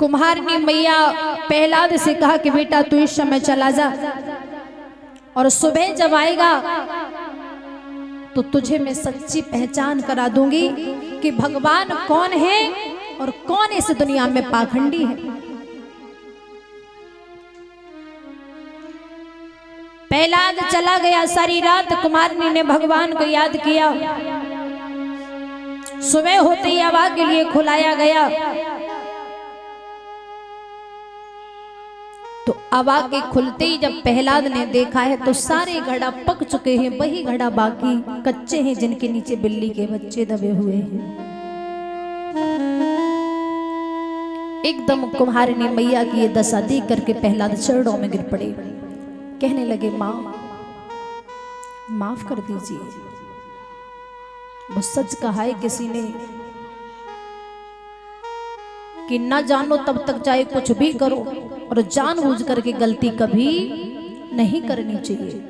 कुम्हार ने मैया प्रहलाद से कहा कि बेटा तू इस समय चला जा और सुबह जब आएगा तो तुझे मैं सच्ची पहचान करा दूंगी कि भगवान कौन है और कौन इस दुनिया में पाखंडी है। प्रहलाद चला गया। सारी रात कुमारनी ने भगवान को याद किया। सुबह होते ही हवा के लिए खुलाया गया तो हवा के खुलते ही जब प्रहलाद ने देखा है तो सारे घड़ा पक चुके हैं, वही घड़ा बाकी कच्चे हैं जिनके नीचे बिल्ली के बच्चे दबे हुए हैं। एकदम कुम्हार ने मैया की ये दशा देख करके प्रहलाद चरणों में गिर पड़े, कहने लगे माँ माफ कर दीजिए। वो सच कहा है किसी ने कि ना जानो तब तक चाहे कुछ भी करो और जानबूझ करके गलती कभी नहीं करनी चाहिए।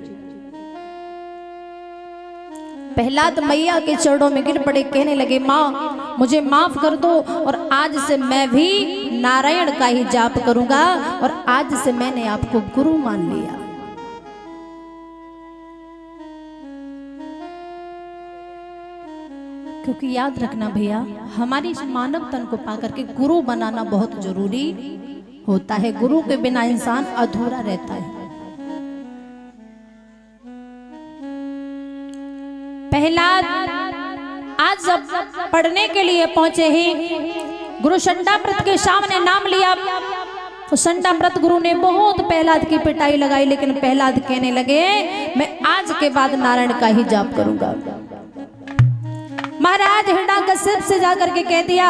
प्रहलाद मैया के चरणों में गिर पड़े, कहने लगे माँ मुझे माफ कर दो और आज से मैं भी नारायण का ही जाप करूंगा और आज से मैंने आपको गुरु मान लिया। क्योंकि याद रखना भैया, हमारी मानव तन को पाकर के गुरु बनाना बहुत जरूरी होता है। गुरु के बिना इंसान अधूरा रहता है। प्रहलाद आज जब पढ़ने के लिए पहुंचे हैं, गुरु शंडामृत के सामने नाम लिया तो शंडामृत गुरु ने बहुत प्रहलाद की पिटाई लगाई, लेकिन प्रहलाद कहने लगे मैं आज के बाद नारायण का ही जाप करूंगा। महाराज हिरण्यकश्यप से जाकर के कह दिया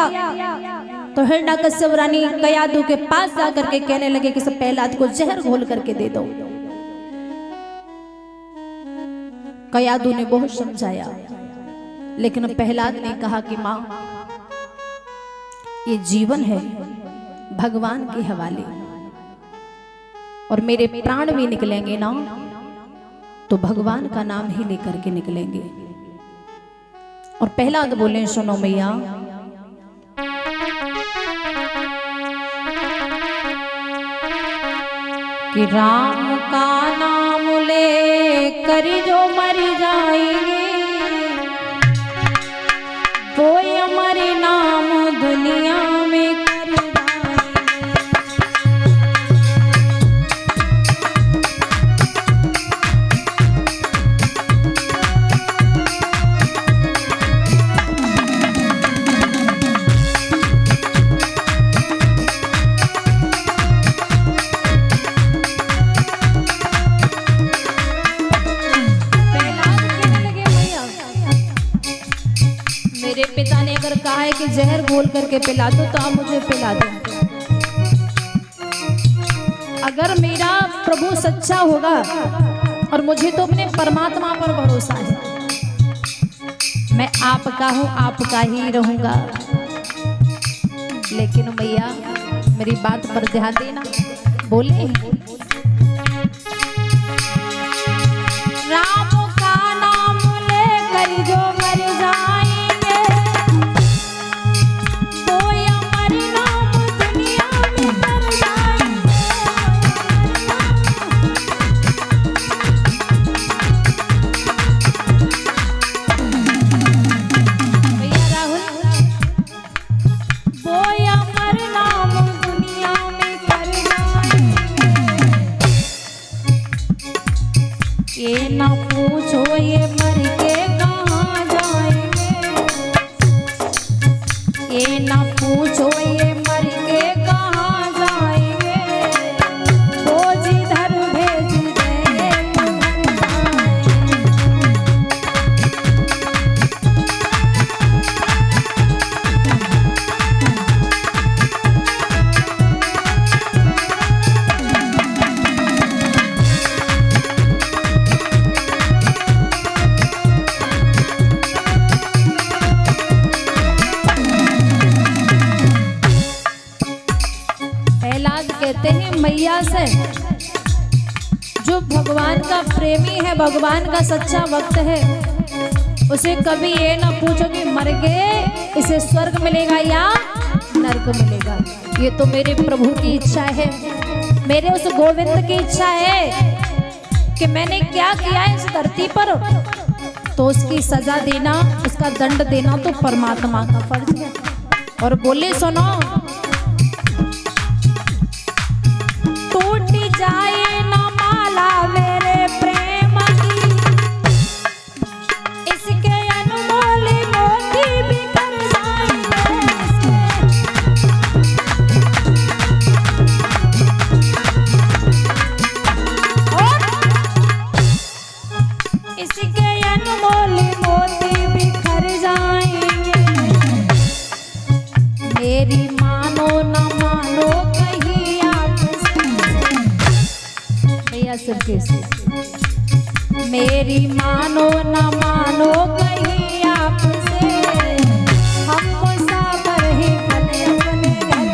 तो हिरण्यकश्यप रानी कयादू के पास जाकर के कहने लगे कि सब प्रहलाद को जहर घोल करके दे दो। कयादू ने बहुत समझाया, लेकिन प्रहलाद ने कहा कि माँ ये जीवन है भगवान के हवाले और मेरे प्राण भी निकलेंगे ना तो भगवान का नाम ही लेकर के निकलेंगे। और प्रहलाद बोले सुनो मैया कि राम का नाम ले कर जो मर जाएंगे वो हमारे नाम दुनिया में कर कहा है कि जहर घोल करके पिला दो तो आप मुझे पिला दो। अगर मेरा प्रभु सच्चा होगा और मुझे तो अपने परमात्मा पर भरोसा है, मैं आपका हूं आपका ही रहूंगा। लेकिन भैया मेरी बात पर ध्यान देना। बोले राम का नाम लेकर जो मर जाए ये ना पूछो ये मर के कहाँ जाएंगे, ये ना पूछो ये मर के कहाँ जाएंगे, वो जिधर भेज देंगे कहते हैं मैया से जो भगवान का प्रेमी है, भगवान का सच्चा भक्त है, उसे कभी ये ना पूछो कि मर गए इसे स्वर्ग मिलेगा या नरक मिलेगा। ये तो मेरे प्रभु की इच्छा है, मेरे उस गोविंद की इच्छा है कि मैंने क्या किया है इस धरती पर, तो उसकी सजा देना, उसका दंड देना तो परमात्मा का फर्ज है। और बोले सुनो, टूट जाए ना माला मेरे प्रेम की, इसके अनमोल मोती बिखर जाएंगे, और इसके अनमोल मोती बिखर जाएंगे। मेरी मानो न मानो कहीं आपसे, भैया सिर्फ कैसे, मेरी मानो न मानो कहीं आपसे, हमको साबर ही भले अपने घर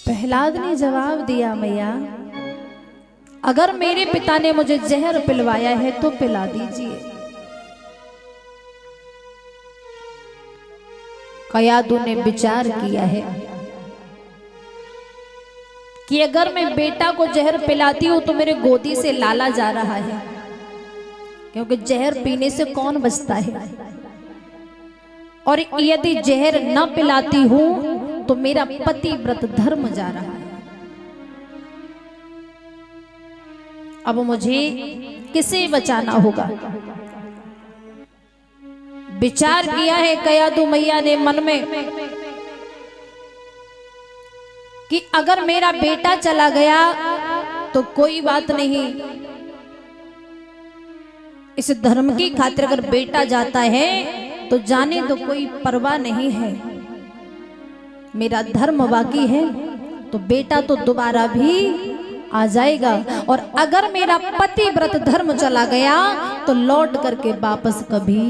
प्रहलाद ने जवाब दिया, मैया अगर मेरे पिता ने मुझे जहर पिलवाया है तो पिला दीजिए। कयादू ने विचार किया है कि अगर मैं बेटा को जहर पिलाती हूं तो मेरे गोदी से लाला जा रहा है, क्योंकि जहर पीने से कौन बचता है, और यदि जहर न पिलाती हूं तो मेरा पति व्रत धर्म जा रहा है। अब मुझे किसे बचाना होगा। विचार किया है कयादू मैया ने मन में कि अगर मेरा बेटा चला गया तो कोई बात नहीं, इस धर्म की खातिर अगर बेटा जाता है तो जाने तो कोई परवाह नहीं है, मेरा धर्म बाकी है, तो बेटा तो दोबारा भी आ जाएगा। और अगर मेरा पति व्रत धर्म चला गया तो लौट करके वापस कभी